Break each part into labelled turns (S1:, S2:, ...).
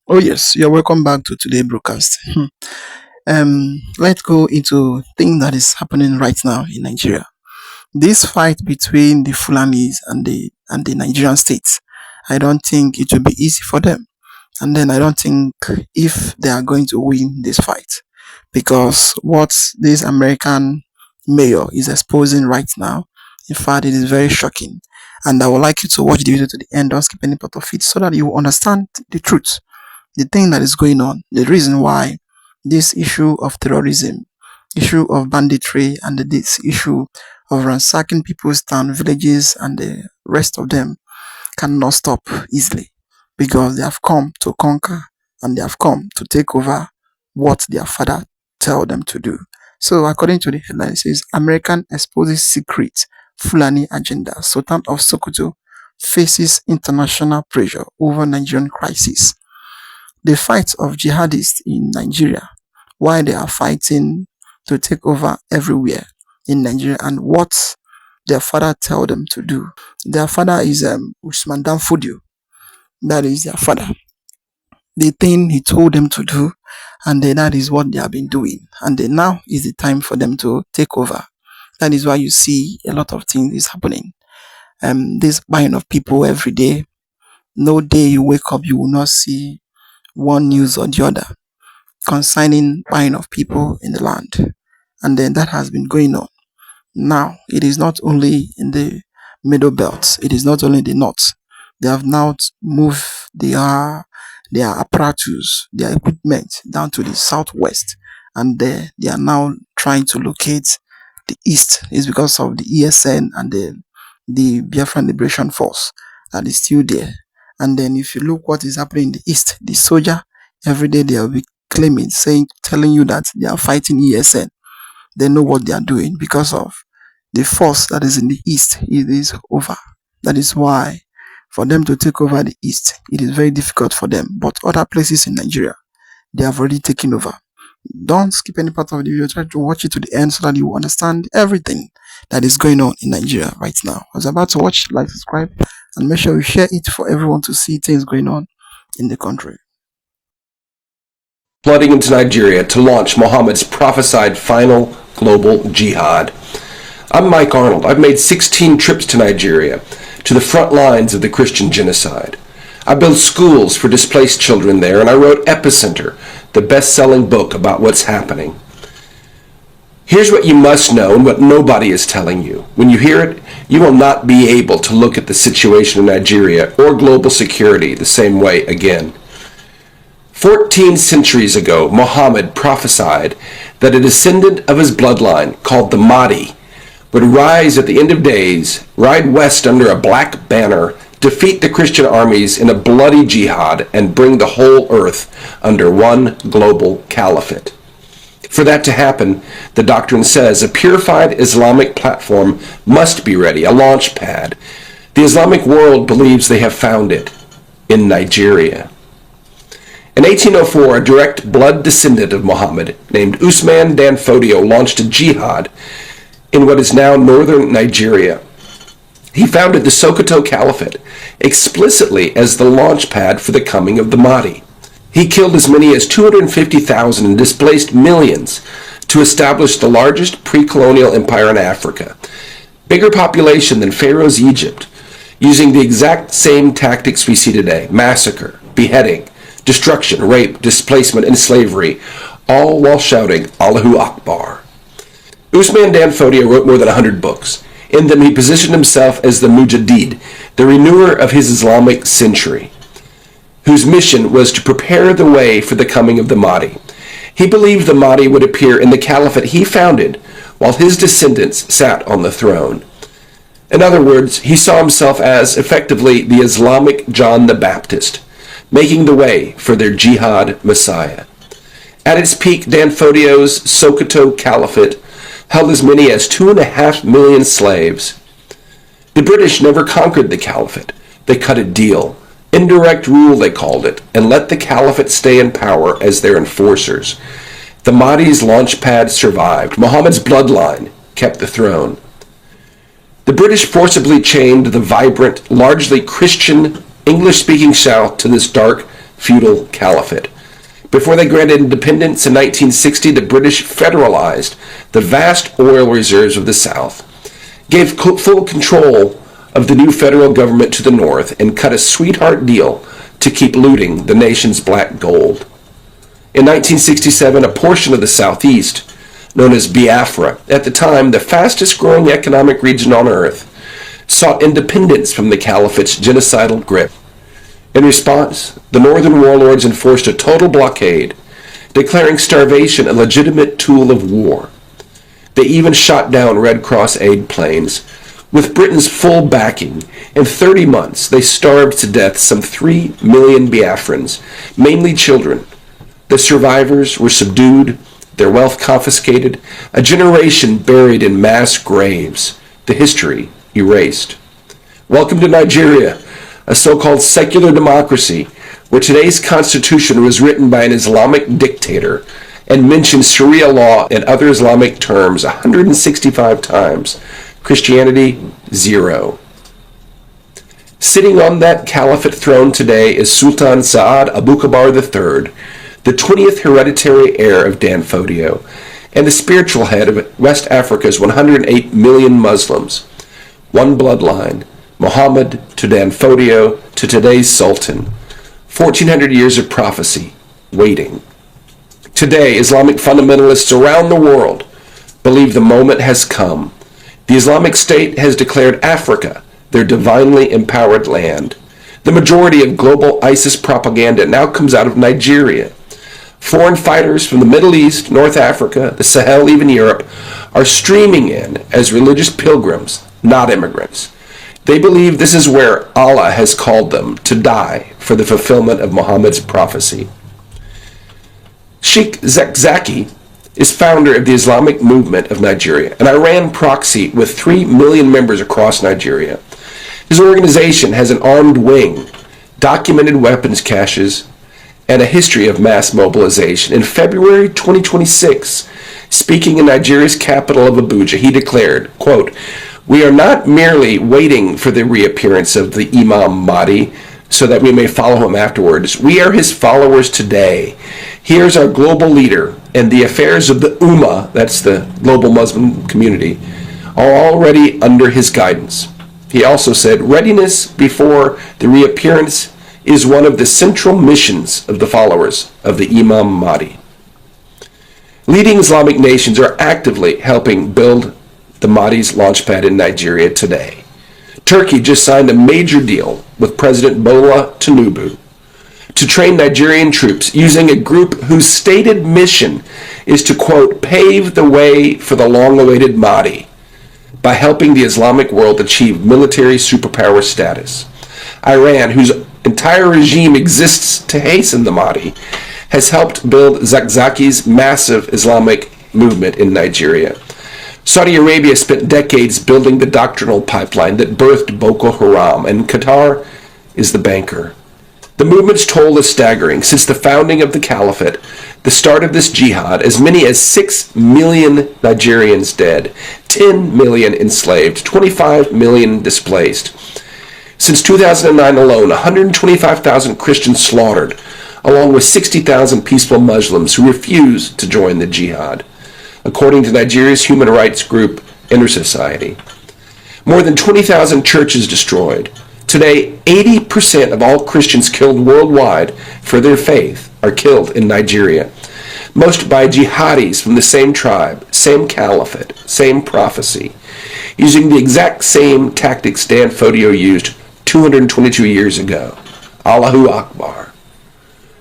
S1: Oh yes, you're welcome back to today's broadcast. Let's go into thing that is happening right now in Nigeria. This fight between the Fulanis and the Nigerian states. I don't think it will be easy for them. And then I don't think if they are going to win this fight, because what this American mayor is exposing right now, in fact, it is very shocking. And I would like you to watch the video to the end. Don't skip any part of it so that you will understand the truth, the thing that is going on, the reason why this issue of terrorism, issue of banditry, and this issue of ransacking people's town, villages, and the rest of them cannot stop easily, because they have come to conquer and they have come to take over what their father tell them to do. So according to the headline, it says American exposes secret Fulani agenda. Sultan of Sokoto faces international pressure over Nigerian crisis. The fight of jihadists in Nigeria, why they are fighting to take over everywhere in Nigeria, and what their father tell them to do. Their father is Usman Dan Fodio. That is their father. The thing he told them to do, and then that is what they have been doing. And then now is the time for them to take over. That is why you see a lot of things is happening. This buying of people every day. No day you wake up, you will not see one news or the other concerning buying of people in the land. And then that has been going on. Now, it is not only in the middle belt, it is not only the north. They have now moved their apparatus, their equipment down to the southwest, and they are now trying to locate the east. It's because of the ESN and the Biafra Liberation Force that is still there. And then if you look what is happening in the east, the soldier every day they will be claiming, telling you that they are fighting ESN. They know what they are doing because of the force that is in the east. It is over. That is why for them to take over the east, it is very difficult for them. But other places in Nigeria, they have already taken over. Don't skip any part of the video. Try to watch it to the end so that you understand everything that is going on in Nigeria right now. I was about to watch, like, subscribe, and make sure you share it for everyone to see things going on in the country.
S2: Flooding into Nigeria to launch Muhammad's prophesied final global jihad. I'm Mike Arnold. I've made 16 trips to Nigeria, to the front lines of the Christian genocide. I built schools for displaced children there, and I wrote Epicenter, the best-selling book about what's happening. Here's what you must know and what nobody is telling you. When you hear it, you will not be able to look at the situation in Nigeria or global security the same way again. 14 centuries ago, Muhammad prophesied that a descendant of his bloodline, called the Mahdi, would rise at the end of days, ride west under a black banner, defeat the Christian armies in a bloody jihad, and bring the whole earth under one global caliphate. For that to happen, the doctrine says a purified Islamic platform must be ready, a launch pad. The Islamic world believes they have found it in Nigeria. In 1804, a direct blood descendant of Muhammad named Usman Dan Fodio launched a jihad in what is now northern Nigeria. He founded the Sokoto Caliphate explicitly as the launch pad for the coming of the Mahdi. He killed as many as 250,000 and displaced millions to establish the largest pre-colonial empire in Africa. Bigger population than Pharaoh's Egypt, using the exact same tactics we see today: massacre, beheading, destruction, rape, displacement, and slavery, all while shouting Allahu Akbar. Usman Dan Fodio wrote more than 100 books. In them he positioned himself as the Mujaddid, the renewer of his Islamic century, whose mission was to prepare the way for the coming of the Mahdi. He believed the Mahdi would appear in the caliphate he founded while his descendants sat on the throne. In other words, he saw himself as, effectively, the Islamic John the Baptist, making the way for their jihad messiah. At its peak, Dan Fodio's Sokoto Caliphate held as many as 2.5 million slaves. The British never conquered the caliphate. They cut a deal. Indirect rule, they called it, and let the caliphate stay in power as their enforcers. The Mahdi's launchpad survived. Muhammad's bloodline kept the throne. The British forcibly chained the vibrant, largely Christian, English-speaking South to this dark, feudal caliphate. Before they granted independence in 1960, the British federalized the vast oil reserves of the South, gave full control of the new federal government to the north, and cut a sweetheart deal to keep looting the nation's black gold. In 1967, a portion of the Southeast, known as Biafra, at the time the fastest growing economic region on earth, sought independence from the caliphate's genocidal grip. In response, the northern warlords enforced a total blockade, declaring starvation a legitimate tool of war. They even shot down Red Cross aid planes. With Britain's full backing, in 30 months they starved to death some 3 million Biafrans, mainly children. The survivors were subdued, their wealth confiscated, a generation buried in mass graves, the history erased. Welcome to Nigeria, a so-called secular democracy, where today's constitution was written by an Islamic dictator and mentions Sharia law and other Islamic terms 165 times. Christianity, 0. Sitting on that caliphate throne today is Sultan Sa'ad Abubakar III, the 20th hereditary heir of Dan Fodio, and the spiritual head of West Africa's 108 million Muslims. One bloodline, Muhammad to Dan Fodio to today's Sultan. 1400 years of prophecy, waiting. Today, Islamic fundamentalists around the world believe the moment has come. The Islamic State has declared Africa their divinely empowered land. The majority of global ISIS propaganda now comes out of Nigeria. Foreign fighters from the Middle East, North Africa, the Sahel, even Europe, are streaming in as religious pilgrims, not immigrants. They believe this is where Allah has called them to die for the fulfillment of Muhammad's prophecy. Sheikh Zakzaki is founder of the Islamic Movement of Nigeria, an Iran proxy with 3 million members across Nigeria. His organization has an armed wing, documented weapons caches, and a history of mass mobilization. In February 2026, speaking in Nigeria's capital of Abuja, he declared, quote, "We are not merely waiting for the reappearance of the Imam Mahdi so that we may follow him afterwards. We are his followers today. Here's our global leader, and the affairs of the Ummah," that's the global Muslim community, "are already under his guidance." He also said, "Readiness before the reappearance is one of the central missions of the followers of the Imam Mahdi." Leading Islamic nations are actively helping build the Mahdi's launchpad in Nigeria today. Turkey just signed a major deal with President Bola Tinubu to train Nigerian troops using a group whose stated mission is to, quote, "pave the way for the long-awaited Mahdi" by helping the Islamic world achieve military superpower status. Iran, whose entire regime exists to hasten the Mahdi, has helped build Zakzaki's massive Islamic movement in Nigeria. Saudi Arabia spent decades building the doctrinal pipeline that birthed Boko Haram, and Qatar is the banker. The movement's toll is staggering. Since the founding of the caliphate, the start of this jihad, as many as 6 million Nigerians dead, 10 million enslaved, 25 million displaced. Since 2009 alone, 125,000 Christians slaughtered, along with 60,000 peaceful Muslims who refused to join the jihad, according to Nigeria's human rights group, Intersociety. More than 20,000 churches destroyed. Today, 80% of all Christians killed worldwide for their faith are killed in Nigeria, most by jihadis from the same tribe, same caliphate, same prophecy, using the exact same tactics Dan Fodio used 222 years ago. Allahu Akbar.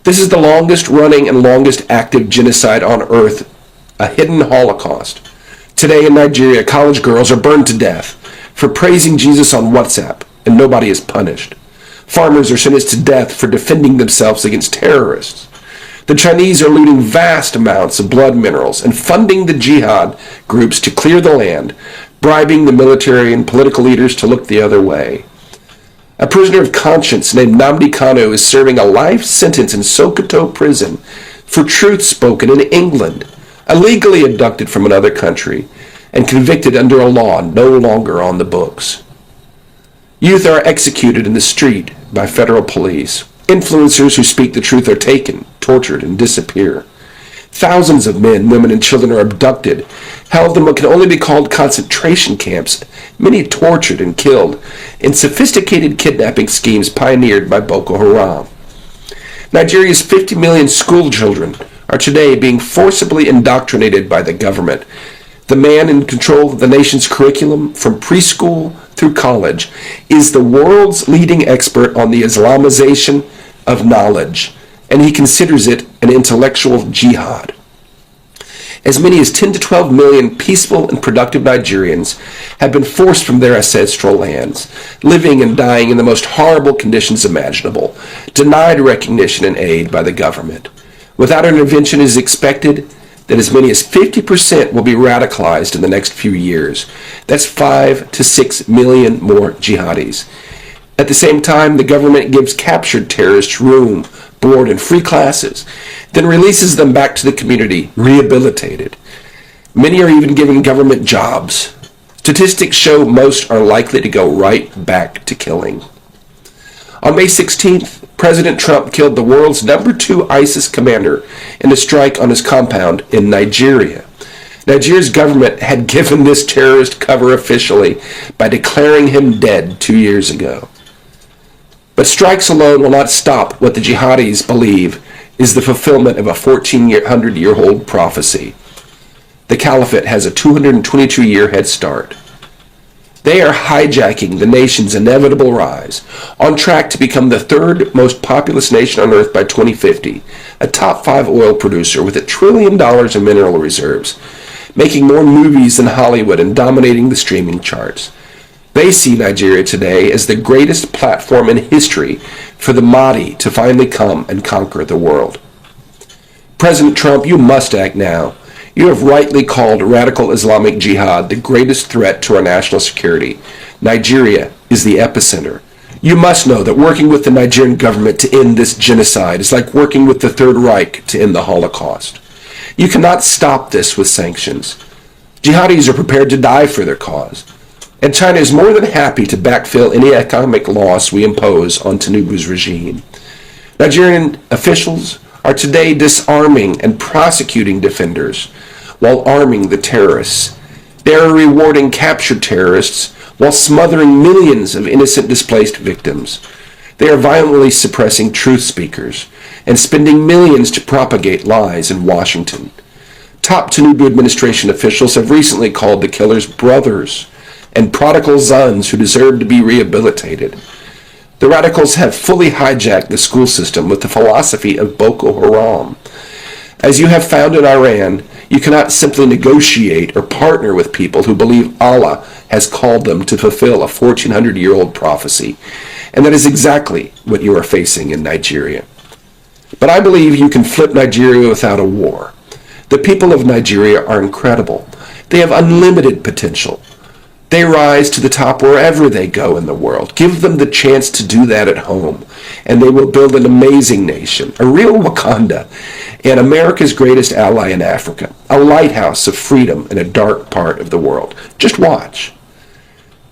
S2: This is the longest running and longest active genocide on earth, a hidden Holocaust. Today in Nigeria, college girls are burned to death for praising Jesus on WhatsApp, and nobody is punished. Farmers are sentenced to death for defending themselves against terrorists. The Chinese are looting vast amounts of blood minerals and funding the jihad groups to clear the land, bribing the military and political leaders to look the other way. A prisoner of conscience named Nnamdi Kanu is serving a life sentence in Sokoto prison for truth spoken in England, illegally abducted from another country, and convicted under a law no longer on the books. Youth are executed in the street by federal police. Influencers who speak the truth are taken, tortured, and disappear. Thousands of men, women, and children are abducted, held in what can only be called concentration camps, many tortured and killed, in sophisticated kidnapping schemes pioneered by Boko Haram. Nigeria's 50 million school children are today being forcibly indoctrinated by the government. The man in control of the nation's curriculum, from preschool through college, is the world's leading expert on the Islamization of knowledge, and he considers it an intellectual jihad. As many as 10 to 12 million peaceful and productive Nigerians have been forced from their ancestral lands, living and dying in the most horrible conditions imaginable, denied recognition and aid by the government. Without intervention, it is expected that as many as 50% will be radicalized in the next few years. That's 5 to 6 million more jihadis. At the same time, the government gives captured terrorists room, board, and free classes, then releases them back to the community, rehabilitated. Many are even given government jobs. Statistics show most are likely to go right back to killing. On May 16th, President Trump killed the world's number 2 ISIS commander in a strike on his compound in Nigeria. Nigeria's government had given this terrorist cover officially by declaring him dead 2 years ago. But strikes alone will not stop what the jihadis believe is the fulfillment of a 1,400-year-old prophecy. The caliphate has a 222-year head start. They are hijacking the nation's inevitable rise, on track to become the 3rd most populous nation on earth by 2050, a top 5 oil producer with $1 trillion in mineral reserves, making more movies than Hollywood and dominating the streaming charts. They see Nigeria today as the greatest platform in history for the Mahdi to finally come and conquer the world. President Trump, you must act now. You have rightly called radical Islamic jihad the greatest threat to our national security. Nigeria is the epicenter. You must know that working with the Nigerian government to end this genocide is like working with the Third Reich to end the Holocaust. You cannot stop this with sanctions. Jihadis are prepared to die for their cause. And China is more than happy to backfill any economic loss we impose on Tinubu's regime. Nigerian officials are today disarming and prosecuting defenders while arming the terrorists. They are rewarding captured terrorists while smothering millions of innocent displaced victims. They are violently suppressing truth speakers and spending millions to propagate lies in Washington. Top Tinubu administration officials have recently called the killers brothers and prodigal sons who deserve to be rehabilitated. The radicals have fully hijacked the school system with the philosophy of Boko Haram. As you have found in Iran, you cannot simply negotiate or partner with people who believe Allah has called them to fulfill a 1,400-year-old prophecy. And that is exactly what you are facing in Nigeria. But I believe you can flip Nigeria without a war. The people of Nigeria are incredible. They have unlimited potential. They rise to the top wherever they go in the world. Give them the chance to do that at home, and they will build an amazing nation, a real Wakanda, and America's greatest ally in Africa, a lighthouse of freedom in a dark part of the world. Just watch.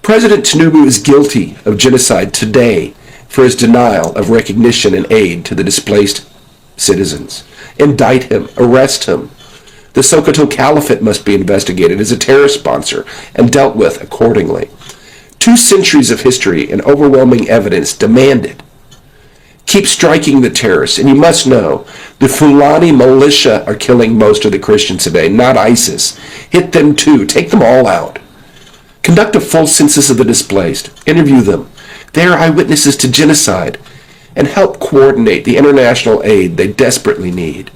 S2: President Tinubu is guilty of genocide today for his denial of recognition and aid to the displaced citizens. Indict him, arrest him. The Sokoto Caliphate must be investigated as a terrorist sponsor and dealt with accordingly. 2 centuries of history and overwhelming evidence demand it. Keep striking the terrorists, and you must know, the Fulani militia are killing most of the Christians today, not ISIS. Hit them too. Take them all out. Conduct a full census of the displaced. Interview them. They are eyewitnesses to genocide, and help coordinate the international aid they desperately need.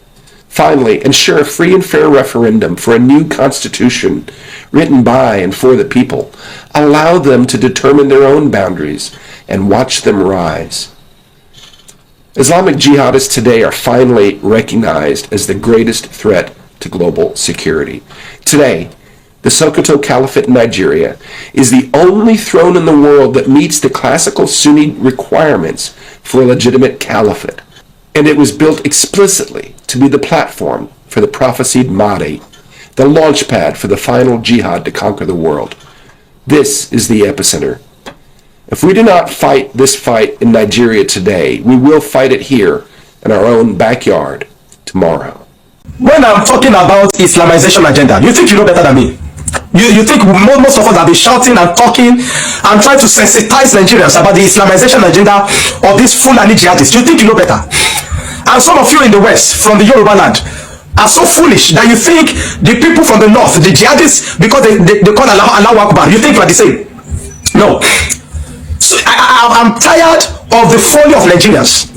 S2: Finally, ensure a free and fair referendum for a new constitution written by and for the people. Allow them to determine their own boundaries and watch them rise. Islamic jihadists today are finally recognized as the greatest threat to global security. Today, the Sokoto Caliphate in Nigeria is the only throne in the world that meets the classical Sunni requirements for a legitimate caliphate. And it was built explicitly to be the platform for the prophesied Mahdi, the launch pad for the final jihad to conquer the world. This is the epicenter. If we do not fight this fight in Nigeria today, we will fight it here in our own backyard tomorrow.
S3: When I'm talking about Islamization agenda, you think you know better than me? You think most of us have been shouting and talking and trying to sensitize Nigerians about the Islamization agenda of these Fulani jihadists? You think you know better? And some of you in the West, from the Yoruba land, are so foolish that you think the people from the North, the jihadists, because they call Allah Akbar, you think you are the same. No. So I'm tired of the folly of Nigerians.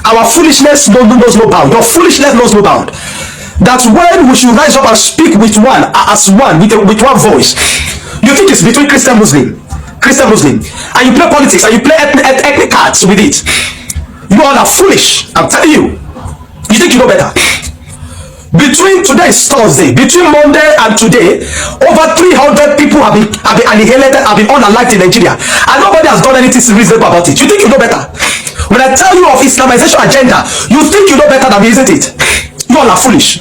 S3: Our foolishness knows no bound. Your foolishness knows no bound. That's when we should rise up and speak with one, as one, with one voice. You think it's between Christian Muslim, and you play politics and you play ethnic cards with it. You all are foolish. I'm telling you. You think you know better? Between today is Thursday, between Monday and today, over 300 people have been annihilated, have been unalived in Nigeria, and nobody has done anything reasonable about it. You think you know better? When I tell you of Islamization agenda, you think you know better than me, isn't it? You all are foolish.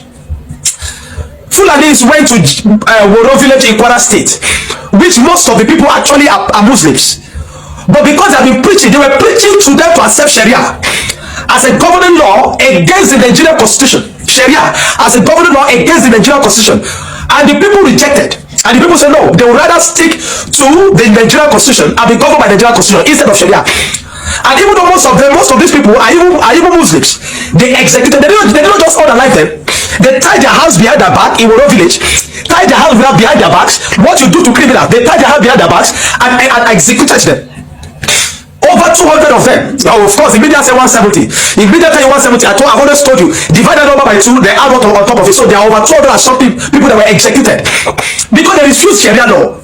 S3: Fulanis went to Woro village in Kwara State, which most of the people actually are Muslims. But because they have been preaching, they were preaching to them to accept Sharia as a governing law against the Nigerian constitution. Sharia as a governing law against the Nigerian constitution. And the people rejected. And the people said no, they would rather stick to the Nigerian constitution and be governed by the Nigerian constitution instead of Sharia. And even though most of these people are even Muslims, they executed, they don't just unalive them. They tied their hands behind their back in Woro village, tied their hands behind their backs. What you do to criminals, they tied their hands behind their backs and executed them. Over 200 of them. Now, of course, the media say 170. If media tell you 170, I've always told you, divide that number by 2, they add what on top of it. So there are over 200 and something people that were executed because they refused Sharia law.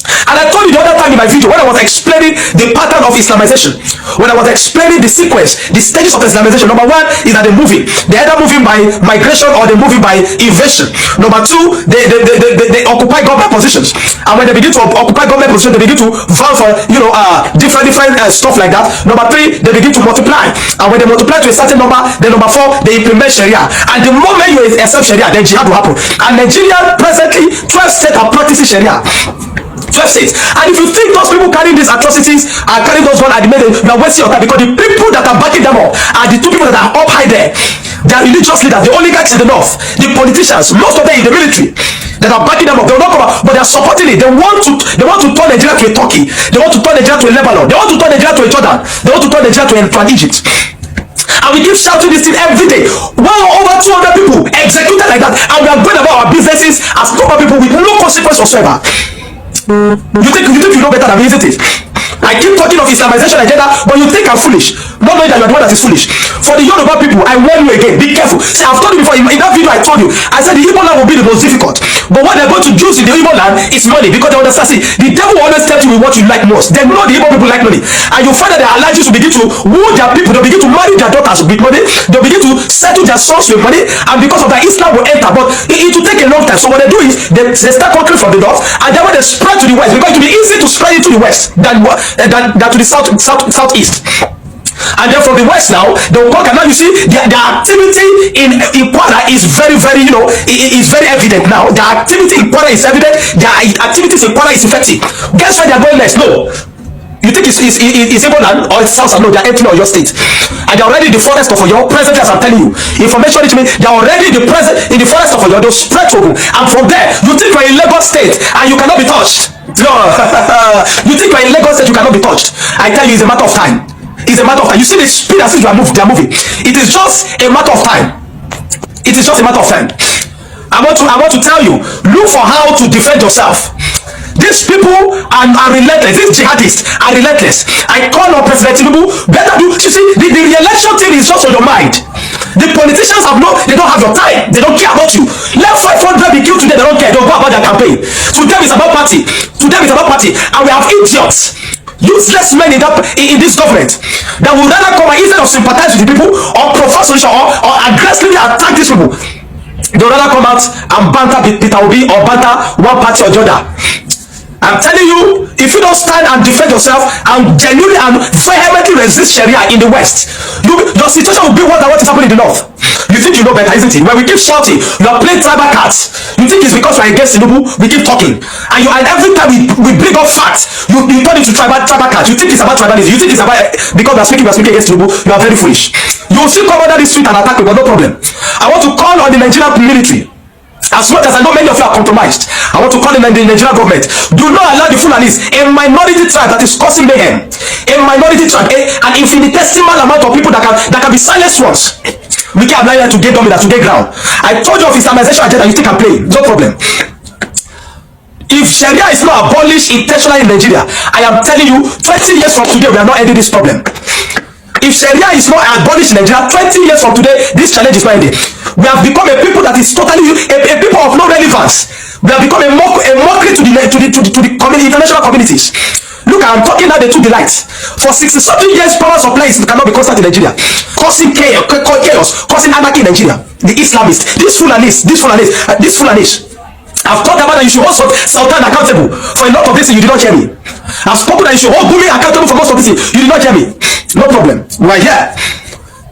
S3: And I told you the other time in my video when I was explaining the pattern of Islamization, when I was explaining the sequence, the stages of Islamization. Number 1 is that they're moving. They're either moving by migration or they're moving by invasion. Number 2, they occupy government positions. And when they begin to occupy government positions, they begin to vow for different stuff like that. Number 3, they begin to multiply. And when they multiply to a certain number, then number 4, they implement Sharia. And the moment you accept Sharia, then jihad will happen. And Nigeria presently 12 states are practicing Sharia. 12 states. And if you think those people carrying these atrocities are carrying those guns at the middle, you are wasting your time, because the people that are backing them up are the 2 people that are up high there. They are religious leaders, the oligarchs in the north, the politicians, most of them in the military that are backing them up. They will not come out, but they are supporting it. They want to turn Nigeria to a Turkey. They want to turn Nigeria to a Lebanon. They want to turn Nigeria to a Jordan. They want to turn Nigeria to an Egypt. And we keep shouting this thing every day. Well, over 200 people executed like that, and we are going about our businesses as normal people with no consequence whatsoever. You think you know better than me, isn't it? I keep talking of Islamization agenda, but you think I'm foolish, not knowing that you are the one that is foolish. For the Yoruba people, I warn you again, be careful. See, I've told you before, in that video I told you, I said the Igbo land will be the most difficult. But what they're going to use in the Igbo land is money, because they understand, see, the devil will always tell you with what you like most. They know the Igbo people like money. And you find that their allergies will begin to woo their people, they'll begin to marry their daughters with money, they'll begin to settle their sons with money, and because of that, Islam will enter. But it will take a long time. So what they do is, they start conquering from the north, and then when they spread to the west, because it will be easy to spread it to the west than to the southeast. And then from the west now, they will conquer. Now you see, their activity in Kwara is very, is very evident now. Their activity in Kwara is evident. Their activities in Kwara is effective. Guess where they are going next? No. You think it's Igbo land or it's South? No, they are entering your state. And they are already in the forest of Oyo. Presently, as I'm telling you, information reach me, they are already in the forest of Oyo. They'll spread to Ogun. And from there, you think you're in Lagos state and you cannot be touched. No. You think you're in Lagos state, you cannot be touched. I tell you, it's a matter of time. It's a matter of time. You see the speed as if they are moving. It is just a matter of time. It is just a matter of time. I want to tell you, look for how to defend yourself. These people are relentless. These jihadists are relentless. I call on President Tinubu, better do. You see, the re-election thing is just on your mind. The politicians they don't have your time. They don't care about you. Let 500 be killed today. They don't care. They don't go about their campaign. To them it's about party. And we have idiots, useless men in this government that will rather come and, instead of sympathize with the people or propose solution or aggressively attack these people, they will rather come out and banter Peter Obi or banter one party or the other. I'm telling you, if you don't stand and defend yourself and genuinely and vehemently resist Sharia in the West, your situation will be what is happening in the North. You You think you know better, isn't it? When we keep shouting, you are playing tribal cards. You think it's because we are against Tinubu, we keep talking. And every time we bring up facts, you turn into tribal cards. You think it's about tribalism. You think it's about because we are speaking against Tinubu, you are very foolish. You will still come under this street and attack me, but no problem. I want to call on the Nigerian military. As much as I know many of you are compromised, I want to call in the Nigerian government. Do not allow the Fulanis, a minority tribe that is causing mayhem, a minority tribe, an infinitesimal amount of people that can be silenced once. We can apply that to get dominance, to get ground. I told you of Islamization agenda, you think I'm playing, no problem. If Sharia is not abolished intentionally in Nigeria, I am telling you, 20 years from today, we are not ending this problem. If Sharia is not abolished in Nigeria, 20 years from today, this challenge is not ending. We have become a people that is totally a people of no relevance. We have become a mockery to the international communities. Look, I'm talking now, they took the light. For 60-something years, power supply cannot be constant in Nigeria, causing chaos, causing anarchy in Nigeria. The Islamists, these Fulanis. I've talked about that you should hold Sultan accountable for a lot of this, you did not hear me. I've spoken that you should hold Gumi accountable for most of this, you did not hear me. No problem, we're here.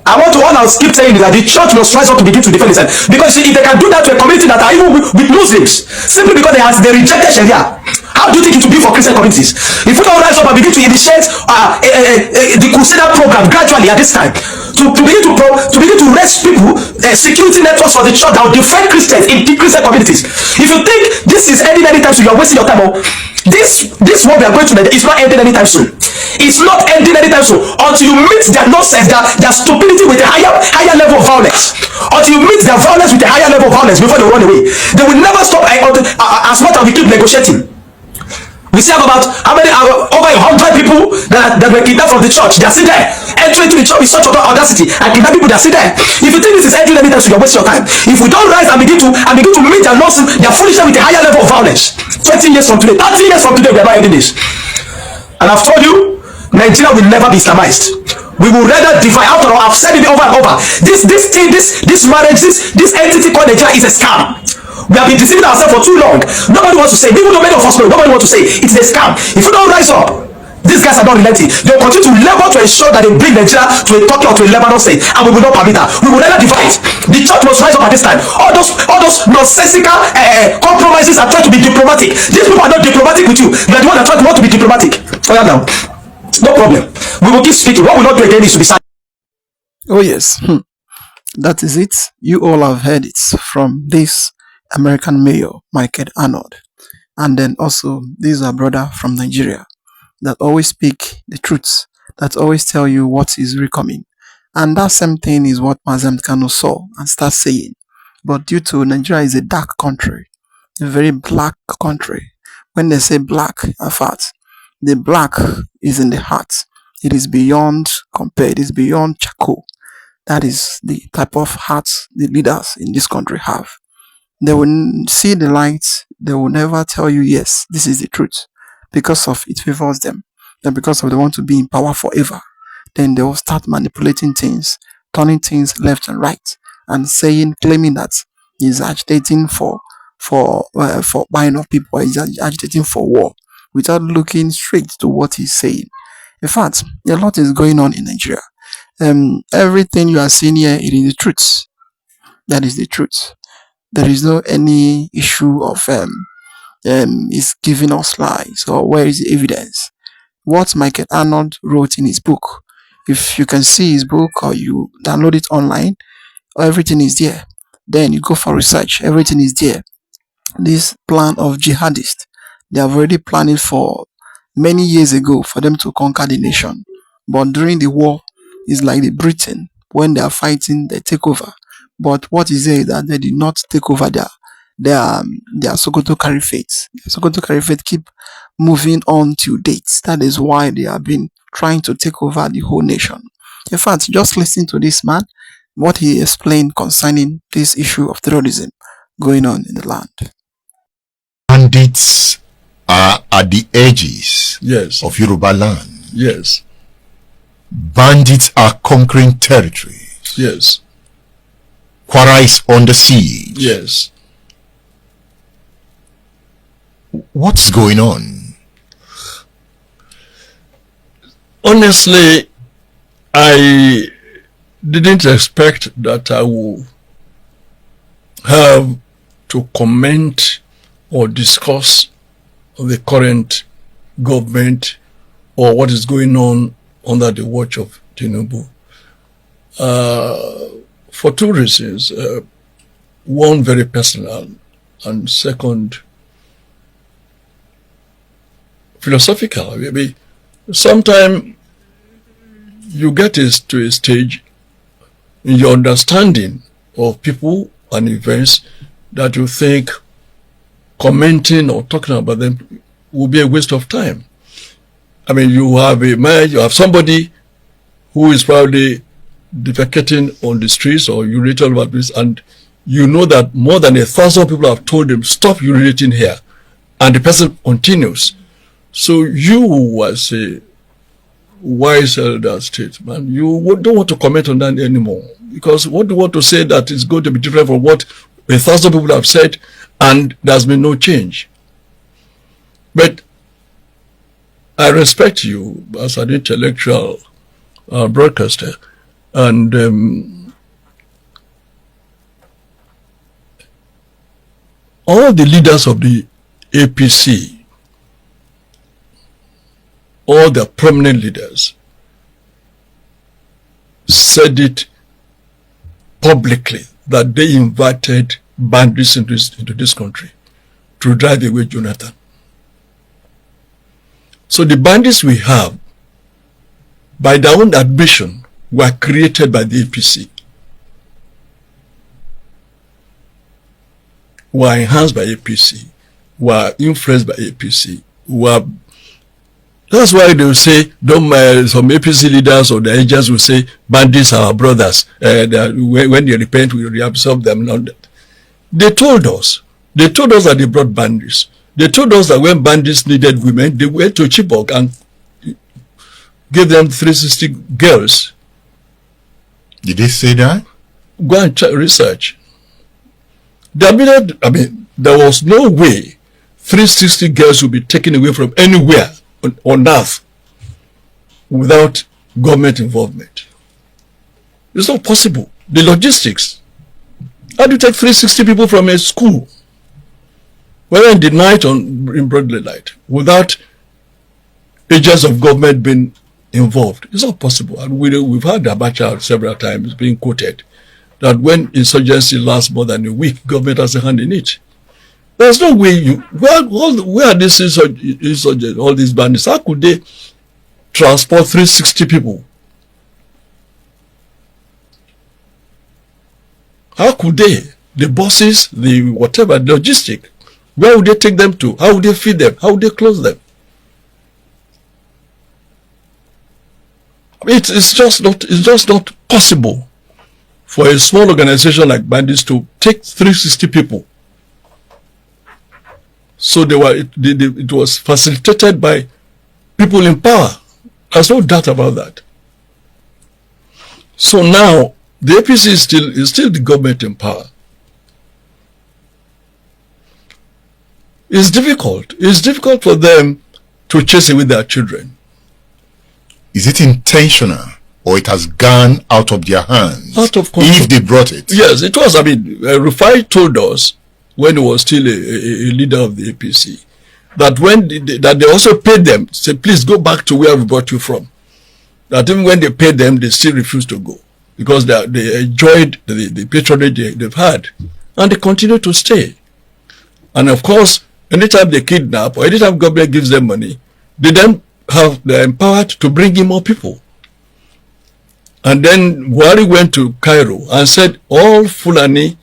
S3: I want to all I'll keep saying is that the church must rise up to begin to defend itself. Because if they can do that to a community that are even with Muslims, simply because they rejected Sharia, how do you think it will be for Christian communities? If we don't rise up and begin to initiate the Crusader program gradually at this time, to begin to raise people, security networks for the church that will defend Christians in the Christian communities. If you think this is ending anytime soon, you are wasting your time. This what we are going to is not ending anytime soon. It's not ending anytime soon until you meet their nonsense, their stupidity with a higher level of violence. Until you meet their violence with a higher level of violence before they run away. They will never stop as much as we keep negotiating. We see about how many over 100 people that were kidnapped from the church. They are still there. Entering to the church with such audacity and kidnap people, they are still there. If you think this is ending anytime soon, you're wasting your time. If we don't rise and begin to meet their nonsense, their foolishness with a higher level of violence, 20 years from today, 30 years from today, we are not ending this. And I've told you, Nigeria will never be Islamized. We will rather divide. After all, I've said it over and over. This marriage, this entity called Nigeria is a scam. We have been deceiving ourselves for too long. Nobody wants to say, even though many of us know, nobody wants to say it's a scam. If we don't rise up, these guys are not relenting. They will continue to labor to ensure that they bring Nigeria to a Turkey or to a Lebanon state, and we will not permit that. We will never divide. The church must rise up at this time. All those nonsensical compromises are trying to be diplomatic. These people are not diplomatic with you. They are the ones that want to be diplomatic. Oh yeah, now, no problem. We will keep speaking. What we will not do again is to be silent.
S1: Oh yes, that is it. You all have heard it from this American mayor, Michael Arnold, and then also this is our brother from Nigeria that always speak the truth, that always tell you what is really coming. And that same thing is what Mazam Kano saw and start saying. But due to Nigeria is a dark country, a very black country. When they say black, in fact, the black is in the heart. It is beyond compare. It is beyond charcoal. That is the type of heart the leaders in this country have. They will see the light. They will never tell you, yes, this is the truth. Because of it favors them. And because of they want to be in power forever. Then they will start manipulating things, turning things left and right, and claiming that he's agitating for buying up people, he's agitating for war, without looking straight to what he's saying. In fact, a lot is going on in Nigeria. Everything you are seeing here, it is the truth. That is the truth. There is no any issue of is giving us lies or where is the evidence. What Michael Arnold wrote in his book, if you can see his book or you download it online, everything is there. Then you go for research, everything is there. This plan of jihadist, they have already planned it for many years ago for them to conquer the nation. But during the war, it's like the Britain, when they are fighting, they take over. But what is there is that they did not take over their Sokoto Caliphate. The Sokoto Caliphate keep moving on to date. That is why they have been trying to take over the whole nation. In fact, just listen to this man, what he explained concerning this issue of terrorism going on in the land.
S4: Bandits are at the edges
S5: Yes.
S4: of Yoruba land.
S5: Yes.
S4: Bandits are conquering territories.
S5: Yes.
S4: Kwara is under siege.
S5: Yes.
S4: What's going on?
S5: Honestly, I didn't expect that I will have to comment or discuss the current government or what is going on under the watch of Tinubu. For two reasons. One, very personal, and second, philosophical. Maybe sometimes you get to a stage in your understanding of people and events that you think commenting or talking about them will be a waste of time. I mean, you have somebody who is probably defecating on the streets or urinating about this, and you know that more than 1,000 people have told him, stop urinating here, and the person continues. So you, as a wise elder statesman, you don't want to comment on that anymore, because what do you want to say that is going to be different from what 1,000 people have said, and there's been no change? But I respect you as an intellectual broadcaster, and all the leaders of the APC, all the prominent leaders, said it publicly that they invited bandits into this country to drive away Jonathan. So the bandits we have, by their own admission, were created by the APC, were enhanced by APC, were influenced by APC, that's why they will say, some APC leaders or the agents will say, bandits are our brothers. When they repent, we reabsorb them. Not that. They told us that they brought bandits. They told us that when bandits needed women, they went to Chibok and gave them 360 girls.
S4: Did they say that?
S5: Go and research. There was no way 360 girls would be taken away from anywhere on earth without government involvement. It's not possible. The logistics. How do you take 360 people from a school, whether in the night or in broad daylight, without agents of government being involved? It's not possible. And we've had Abacha several times being quoted that when insurgency lasts more than a week, government has a hand in it. There's no way where are these insurgents, all these bandits? How could they transport 360 people? How could they? The buses, the whatever, the logistic. Where would they take them to? How would they feed them? How would they close them? It's just not possible for a small organization like bandits to take 360 people. So it was facilitated by people in power. There's no doubt about that. So now the APC is still the government in power. It's difficult. It's difficult for them to chase away their children.
S4: Is it intentional, or it has gone out of their hands?
S5: Out of control.
S4: If they brought it.
S5: Yes, it was. Rufai told us when he was still a leader of the APC that that they also paid them, said, please go back to where we brought you from. That even when they paid them, they still refused to go because they enjoyed the patronage they've had, and they continue to stay. And of course, anytime they kidnap or anytime government gives them money, they're empowered to bring in more people. And then Buhari went to Cairo and said all Fulani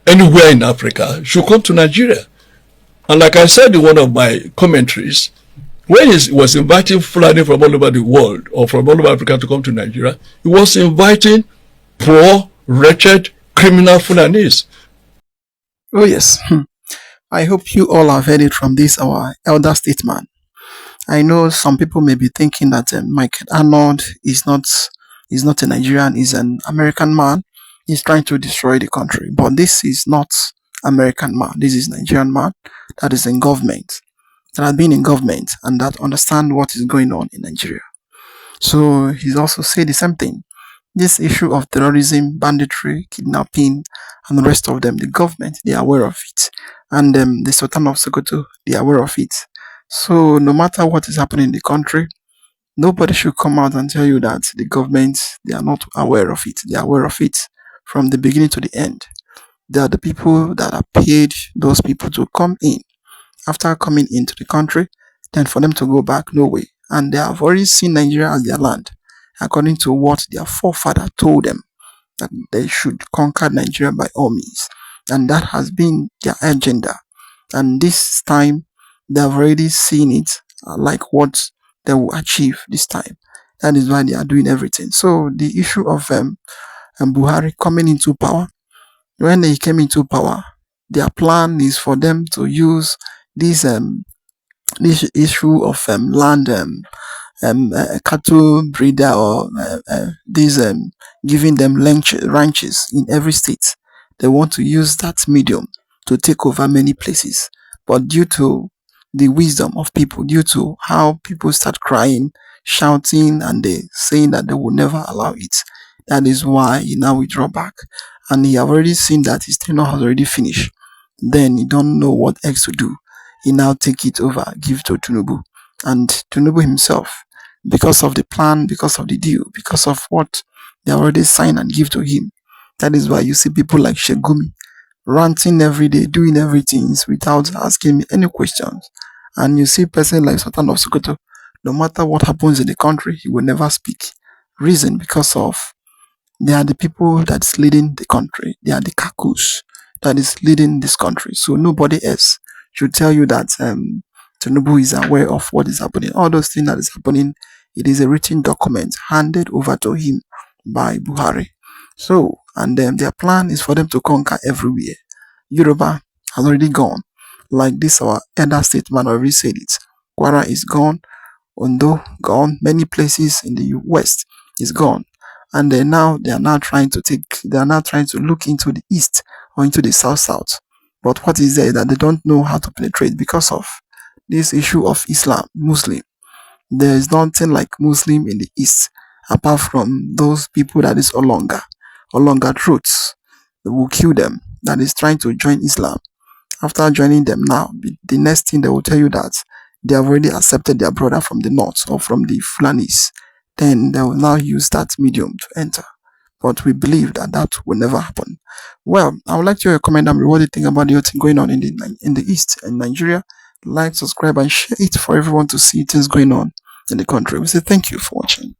S5: anywhere in Africa should come to Nigeria. And like I said in one of my commentaries, when he was inviting Fulani from all over the world or from all over Africa to come to Nigeria, he was inviting poor, wretched, criminal Fulanis.
S1: Oh yes. I hope you all have heard it from this our elder statesman. I know some people may be thinking that Michael Arnold is not a Nigerian, he's an American man. He's trying to destroy the country. But this is not American man. This is Nigerian man that is in government, that has been in government, and that understand what is going on in Nigeria. So he's also said the same thing, This issue of terrorism, banditry, kidnapping, and the rest of them, the government, they are aware of it. And the Sultan of Sokoto, they are aware of it. So no matter what is happening in the country, nobody should come out and tell you that the government, they are not aware of it. They are aware of it from the beginning to the end. They are the people that are paid those people to come in. After coming into the country, then for them to go back, no way. And they have already seen Nigeria as their land, according to what their forefather told them, that they should conquer Nigeria by all means. And that has been their agenda. And this time, they have already seen it, like what they will achieve this time. That is why they are doing everything. So the issue of Buhari coming into power, when he came into power, their plan is for them to use this this issue of land cattle breeder, or these giving them ranches in every state. They want to use that medium to take over many places, but due to the wisdom of people, due to how people start crying, shouting, and they saying that they will never allow it, that is why he now withdraw back. And he have already seen that his tenure has already finished. Then he don't know what else to do. He now take it over, give to Tinubu. And Tinubu himself, because of the plan, because of the deal, because of what they already signed and give to him. That is why you see people like Shegumi ranting every day, doing everything without asking me any questions. And you see person like Sultan of Sokoto, no matter what happens in the country, he will never speak. Reason, because of they are the people that's leading the country. They are the kakus that is leading this country. So nobody else should tell you that Tinubu is aware of what is happening. All those things that is happening, it is a written document handed over to him by Buhari. So, and their plan is for them to conquer everywhere. Yoruba has already gone. Like this, our elder statesman already said it. Kwara is gone. Ondo gone. Many places in the west is gone. And they are now trying to look into the east or into the south. But what is there that they don't know how to penetrate because of this issue of Muslim. There is nothing like Muslim in the east apart from those people that is Olonga truths. They will kill them. That is trying to join Islam. After joining them now, the next thing they will tell you that they have already accepted their brother from the north or from the Fulanis. Then they will now use that medium to enter. But we believe that will never happen. Well, I would like to hear your comment down below. What do you think about the thing going on in the east in Nigeria? Like, subscribe, and share it for everyone to see things going on in the country. We say thank you for watching.